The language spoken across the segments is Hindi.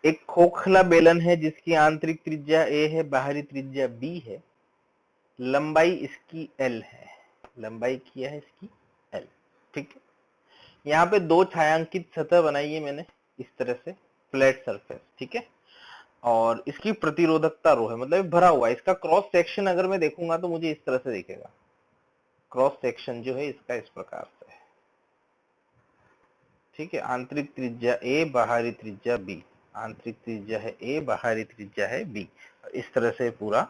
एक खोखला बेलन है जिसकी आंतरिक त्रिज्या a है, बाहरी त्रिज्या b है, लंबाई इसकी l है, लंबाई क्या है इसकी l। ठीक है, यहाँ पे दो छायांकित सतह बनाई है मैंने इस तरह से, फ्लैट सरफेस। ठीक है, और इसकी प्रतिरोधकता रो है, मतलब भरा हुआ है। इसका क्रॉस सेक्शन अगर मैं देखूंगा तो मुझे इस तरह से दिखेगा, क्रॉस सेक्शन जो है इसका इस प्रकार से है। ठीक है, आंतरिक त्रिज्या a, बाहरी त्रिज्या b, आंतरिक त्रिज्या है a, बाहरी त्रिज्या है b, इस तरह से पूरा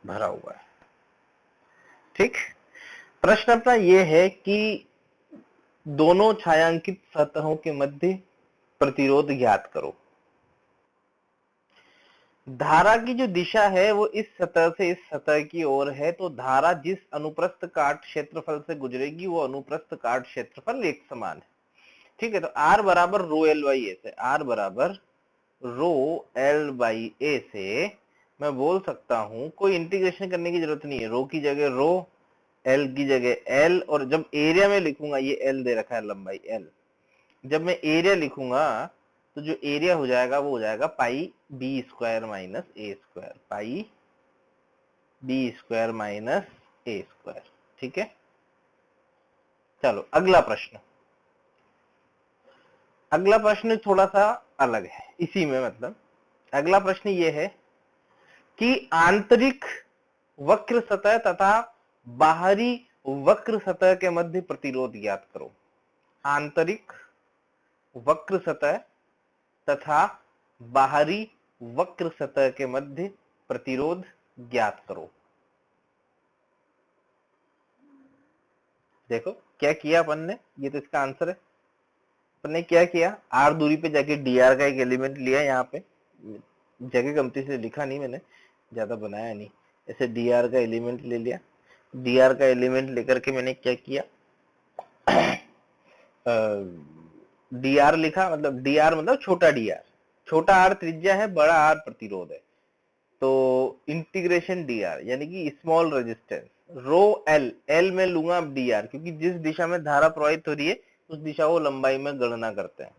भरा हुआ है। ठीक, प्रश्न अपना ये है कि दोनों छायांकित सतहों के मध्य प्रतिरोध ज्ञात करो। धारा की जो दिशा है वो इस सतह से इस सतह की ओर है, तो धारा जिस अनुप्रस्थ काट क्षेत्रफल से गुजरेगी वो अनुप्रस्थ काट क्षेत्रफल एक समान है। ठीक है, तो r बराबर रो एल बाई ए से, r बराबर रो एल बाई ए से मैं बोल सकता हूं, कोई इंटीग्रेशन करने की जरूरत नहीं है, रो की जगह रो, एल की जगह एल, और जब एरिया में लिखूंगा, ये एल दे रखा है लंबाई एल, जब मैं एरिया लिखूंगा तो जो एरिया हो जाएगा वो हो जाएगा पाई बी स्क्वायर माइनस ए स्क्वायर, पाई बी स्क्वायर माइनस ए स्क्वायर। ठीक है, चलो अगला प्रश्न। अगला प्रश्न थोड़ा सा अलग है इसी में, मतलब अगला प्रश्न ये है कि आंतरिक वक्र सतह तथा बाहरी वक्र सतह के मध्य प्रतिरोध ज्ञात करो। आंतरिक वक्र सतह तथा बाहरी वक्र सतह के मध्य प्रतिरोध ज्ञात करो। देखो क्या किया अपन ने, ये तो इसका आंसर है। अपन ने क्या किया, आर दूरी पे जाके डी आर का एक एलिमेंट लिया, यहाँ पे जगह गलती से लिखा नहीं मैंने, ज्यादा बनाया नहीं, ऐसे डी आर का एलिमेंट ले लिया। डी आर का एलिमेंट लेकर के मैंने क्या किया, डी आर लिखा, मतलब डी आर मतलब छोटा डी आर, छोटा आर त्रिज्या है, बड़ा आर प्रतिरोध है, तो इंटीग्रेशन डी आर यानी कि small resistance rho L, L में लूंगा अब डी आर, क्योंकि जिस दिशा में धारा प्रवाहित हो रही है उस दिशा को लंबाई में गणना करते हैं।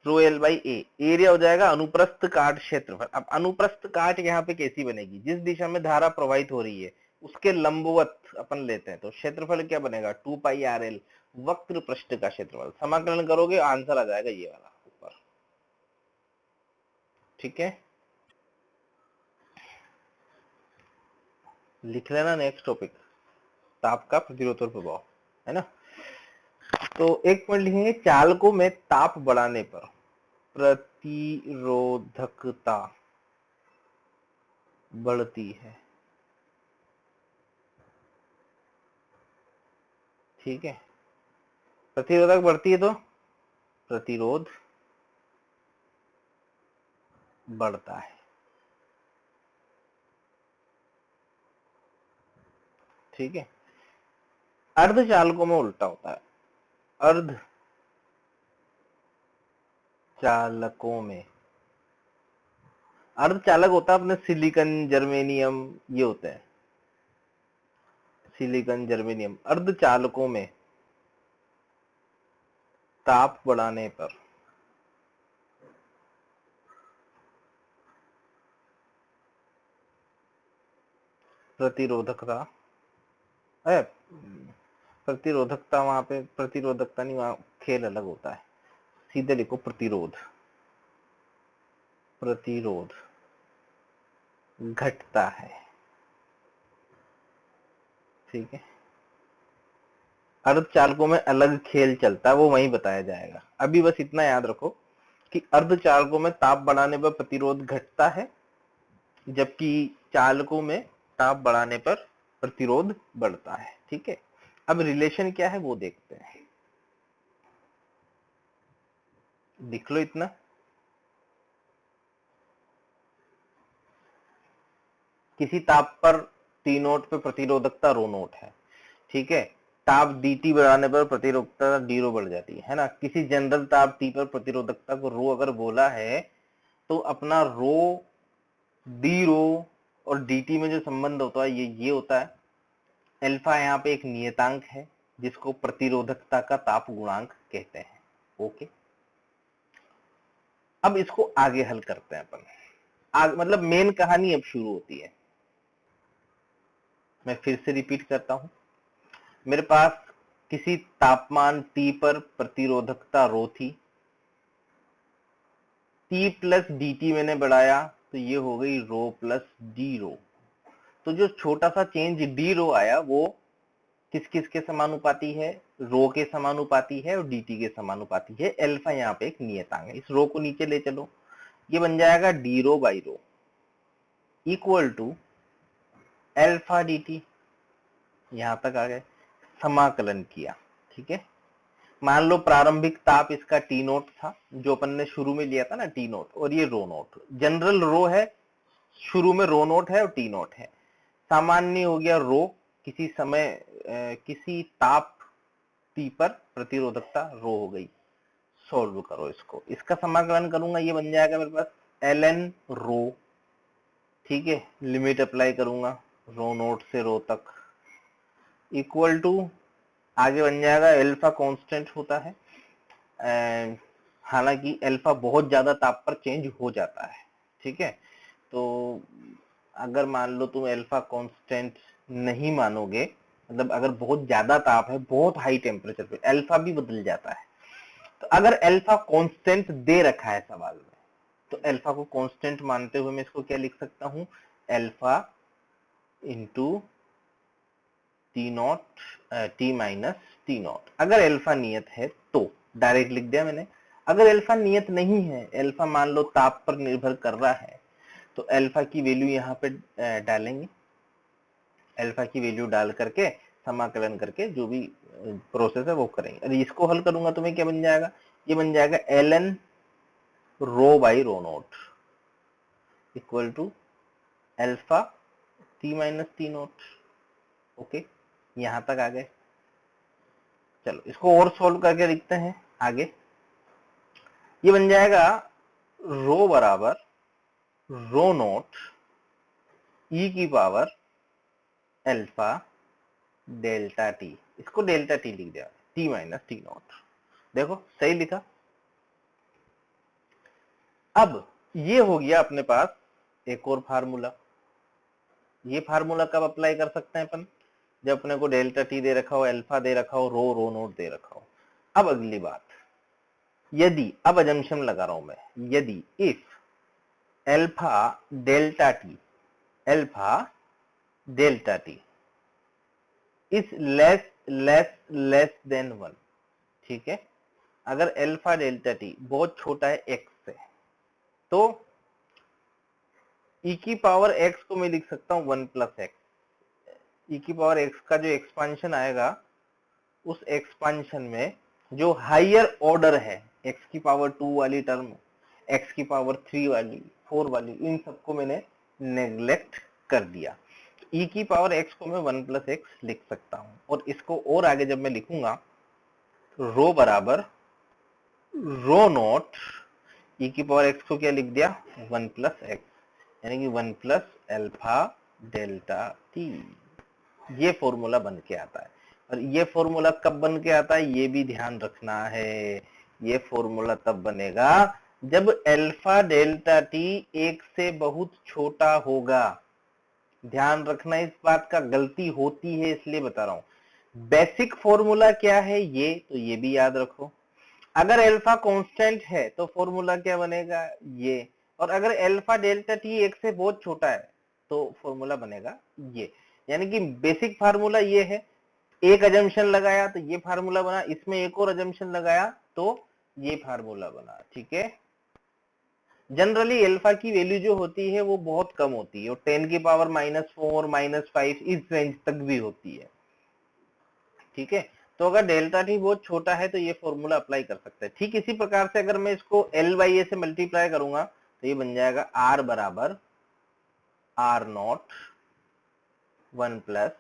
Rho L by A, area हो जाएगा अनुप्रस्थ काट क्षेत्रफल। अब अनुप्रस्थ काट यहाँ पे कैसी बनेगी, जिस दिशा में धारा प्रवाहित हो रही है उसके लंबवत अपन लेते हैं, तो क्षेत्रफल क्या बनेगा, 2 पाई आर एल, वक्र पृष्ठ का क्षेत्रफल। समाकलन करोगे आंसर आ जाएगा ये वाला ऊपर। ठीक है, लिख लेना नेक्स्ट टॉपिक, ताप का प्रतिरोध और प्रभाव, है ना। तो एक पॉइंट लिखेंगे, चालकों में ताप बढ़ाने पर प्रतिरोधकता बढ़ती है। ठीक है, प्रतिरोधक बढ़ती है तो प्रतिरोध बढ़ता है। ठीक है, अर्धचालकों में उल्टा होता है, अर्ध चालकों में, अर्धचालक होता है अपने सिलिकॉन जर्मेनियम, ये होते हैं सिलिकॉन जर्मेनियम। अर्धचालकों में ताप बढ़ाने पर प्रतिरोधकता, प्रतिरोधकता, वहां पे प्रतिरोधकता नहीं, वहां खेल अलग होता है, सीधे लिखो प्रतिरोध, प्रतिरोध घटता है। ठीक है, अर्धचालकों में अलग खेल चलता है, वो वहीं बताया जाएगा। अभी बस इतना याद रखो कि अर्धचालकों में ताप बढ़ाने पर प्रतिरोध घटता है, जबकि चालकों में ताप बढ़ाने पर प्रतिरोध बढ़ता है। ठीक है, अब रिलेशन क्या है वो देखते हैं, लिख लो इतना। किसी ताप पर टी नोट पे प्रतिरोधकता रो नोट है। ठीक है, ताप dt बढ़ाने पर प्रतिरोधकता डी रो बढ़ जाती है ना। किसी जनरल ताप T पर प्रतिरोधकता को रो अगर बोला है तो अपना रो, डी रो और dt में जो संबंध होता है ये होता है। अल्फा यहाँ पे एक नियतांक है जिसको प्रतिरोधकता का ताप गुणांक कहते हैं। ओके, अब इसको आगे हल करते हैं अपन। मतलब मेन कहानी अब शुरू होती है। मैं फिर से रिपीट करता हूं। मेरे पास किसी तापमान T पर प्रतिरोधकता रो थी, T प्लस dt मैंने बढ़ाया तो ये हो गई रो प्लस डी रो। तो जो छोटा सा चेंज डी रो आया वो किस किस के समानुपाती है, रो के समानुपाती है और dt के समानुपाती है। अल्फा यहाँ पे एक नियतांक है। इस रो को नीचे ले चलो, ये बन जाएगा d rho by rho equal to alpha dt। यहां तक आ गए, समाकलन किया। ठीक है, मान लो प्रारंभिक ताप इसका टी नोट था, जो अपन ने शुरू में लिया था ना टी नोट, और ये रो नोट। जनरल रो है, शुरू में रो नोट है और टी नोट है। सामान्य हो गया रो, किसी समय किसी ताप टी पर प्रतिरोधकता रो हो गई। सोल्व करो इसको, इसका समाकलन करूंगा, ये बन जाएगा मेरे पास ln रो। ठीक है, लिमिट अप्लाई करूंगा रो नोट से रो तक, इक्वल टू आगे बन जाएगा अल्फा कांस्टेंट होता है, हालांकि अल्फा बहुत ज्यादा ताप पर चेंज हो जाता है। ठीक है, तो अगर मान लो तुम अल्फा कांस्टेंट नहीं मानोगे, मतलब अगर बहुत ज्यादा ताप है, बहुत हाई टेम्परेचर पे, अल्फा भी बदल जाता है। तो अगर अल्फा कांस्टेंट दे रखा है सवाल में, तो अल्फा को कांस्टेंट मानते हुए मैं इसको क्या लिख सकता हूं, alpha into T not T minus T not. अगर अल्फा नियत है तो डायरेक्ट लिख दिया मैंने। अगर अल्फा नियत नहीं है, अल्फा मान लो ताप पर निर्भर कर रहा है, तो अल्फा की वैल्यू यहाँ पे डालेंगे। अल्फा की वैल्यू डाल करके समाकलन करके जो भी प्रोसेस है वो करेंगे। अरे इसको हल करूंगा तो मैं क्या बन जाएगा, ये बन जाएगा ln rho by rho naught equal to alpha t minus t naught. Okay, यहां तक आ गए। चलो इसको और सोल्व करके लिखते हैं आगे। ये बन जाएगा रो बराबर रो नोट ई की पावर अल्फा डेल्टा टी। इसको डेल्टा टी लिख दिया, टी माइनस टी नॉट। देखो सही लिखा। अब ये हो गया अपने पास एक और फार्मूला। ये फार्मूला कब अप्लाई कर सकते हैं अपन, जब अपने को डेल्टा टी दे रखा हो, अल्फा दे रखा हो, रो नोट दे रखा हो। अब अगली बात, यदि, अब अजम्पशन लगा रहा हूं मैं, यदि if alpha delta T, alpha delta T is less than 1। ठीक है, अगर अल्फा डेल्टा टी बहुत छोटा है x से, तो e की पावर x को मैं लिख सकता हूं 1 प्लस एक्स। e की पावर x का जो एक्सपांशन आएगा, उस एक्सपांशन में जो हायर ऑर्डर है, x की पावर 2 वाली टर्म, x की पावर 3 वाली, 4 वाली, इन सबको मैंने नेग्लेक्ट कर दिया। e की पावर x को मैं 1 प्लस एक्स लिख सकता हूं, और इसको और आगे जब मैं लिखूंगा, रो बराबर रो नोट ई की पावर एक्स को क्या लिख दिया, 1 प्लस एक्स, यानी कि 1 प्लस अल्फा डेल्टा टी। ये फॉर्मूला बन के आता है। और ये फॉर्मूला कब बन के आता है, ये भी ध्यान रखना है। ये फॉर्मूला तब बनेगा जब अल्फा डेल्टा टी एक से बहुत छोटा होगा। ध्यान रखना इस बात का, गलती होती है इसलिए बता रहा हूं। बेसिक फॉर्मूला क्या है ये, तो ये भी याद रखो। अगर अल्फा कांस्टेंट है तो फॉर्मूला क्या बनेगा, ये। और अगर अल्फा डेल्टा टी एक से बहुत छोटा है तो फॉर्मूला बनेगा ये। यानी कि बेसिक फार्मूला ये है। एक अजम्पशन लगाया तो ये फार्मूला बना, इसमें एक और अजम्पशन लगाया तो ये फार्मूला बना। ठीक है, जनरली अल्फा की वैल्यू जो होती है वो बहुत कम होती है, और 10 की पावर -4 -5 इस रेंज तक भी होती है। ठीक है, तो अगर डेल्टा टी बहुत छोटा है तो ये फॉर्मूला अप्लाई कर सकते हैं। ठीक इसी प्रकार से अगर मैं इसको एल बाई ए से मल्टीप्लाई करूंगा तो ये बन जाएगा आर बराबर r naught 1 plus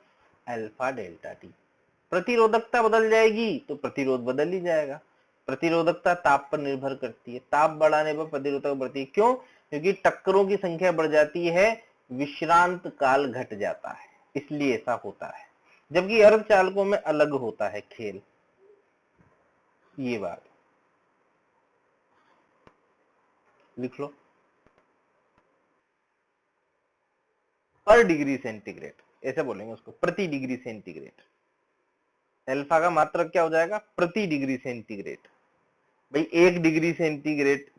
alpha delta t. प्रतिरोधकता बदल जाएगी तो प्रतिरोध बदल ही जाएगा। प्रतिरोधकता ताप पर निर्भर करती है, ताप बढ़ाने पर प्रतिरोधकता बढ़ती है। क्यों, क्योंकि टक्करों की संख्या बढ़ जाती है, विश्रांत काल घट जाता है, इसलिए ऐसा होता है। जबकि अर्धचालकों में अलग होता है खेल। ये बात लिख लो, पर डिग्री सेंटीग्रेड, ऐसे बोलेंगे उसको, प्रति डिग्री सेंटीग्रेड। अल्फा का मात्रक क्या हो जाएगा, प्रति डिग्री सेंटीग्रेड। भाई 1 डिग्री सेंटीग्रेड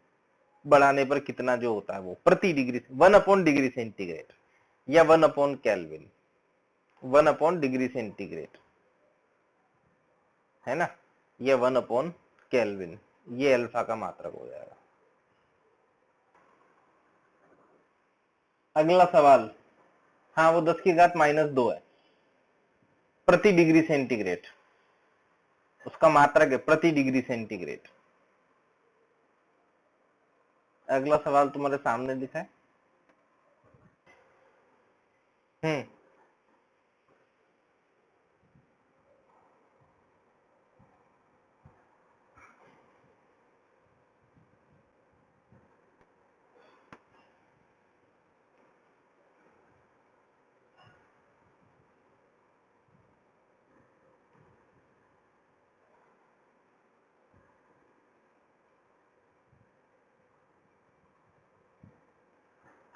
बढ़ाने पर कितना जो होता है वो प्रति डिग्री, 1/डिग्री सेंटीग्रेड या 1/केल्विन, 1/डिग्री सेंटीग्रेड है ना, ये 1/केल्विन, ये अल्फा का मात्रक हो जाएगा। अगला सवाल, हाँ वो 10⁻⁻2 है, प्रति डिग्री सेंटीग्रेड, उसका मात्रक है प्रति डिग्री सेंटीग्रेड। अगला सवाल तुम्हारे सामने दिखा है।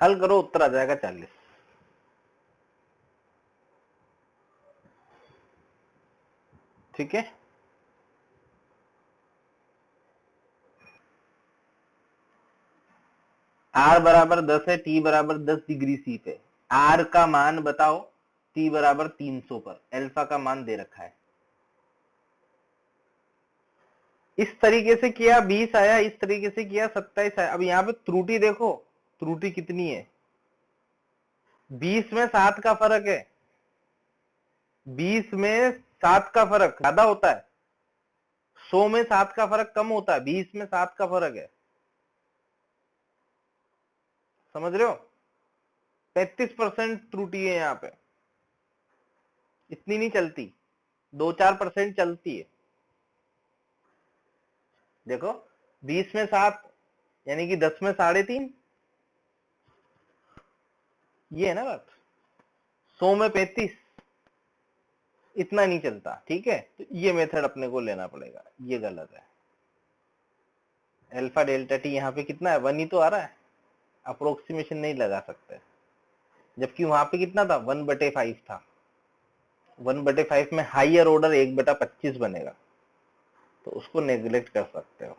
हल करो, उत्तर आ जाएगा 40। ठीक है, R बराबर 10 है, T बराबर 10 डिग्री सी पे, R का मान बताओ, T बराबर 300 पर, अल्फा का मान दे रखा है। इस तरीके से किया 20 आया, इस तरीके से किया 27 आया। अब यहाँ पे त्रुटि देखो, त्रुटि कितनी है, 20 में 7 का फर्क है, 20 में 7 का फर्क ज्यादा होता है, 100 में 7 का फर्क कम होता है, 20 में 7 का फर्क है, समझ रहे हो। 35% त्रुटि है यहाँ पे, इतनी नहीं चलती, 2-4% चलती है। देखो 20 में 7 यानी कि 10 में 3.5, ये है ना बात। 100 में 35, इतना नहीं चलता, ठीक है। तो ये मेथड अपने को लेना पड़ेगा, ये गलत है। अल्फा डेल्टा टी यहाँ पे कितना है, 1 ही तो आ रहा है, अप्रोक्सीमेशन नहीं लगा सकते, जबकि वहां पे कितना था, 1/5 था। 1/5 में हाइयर ऑर्डर 1/25 बनेगा, तो उसको नेग्लेक्ट कर सकते हो।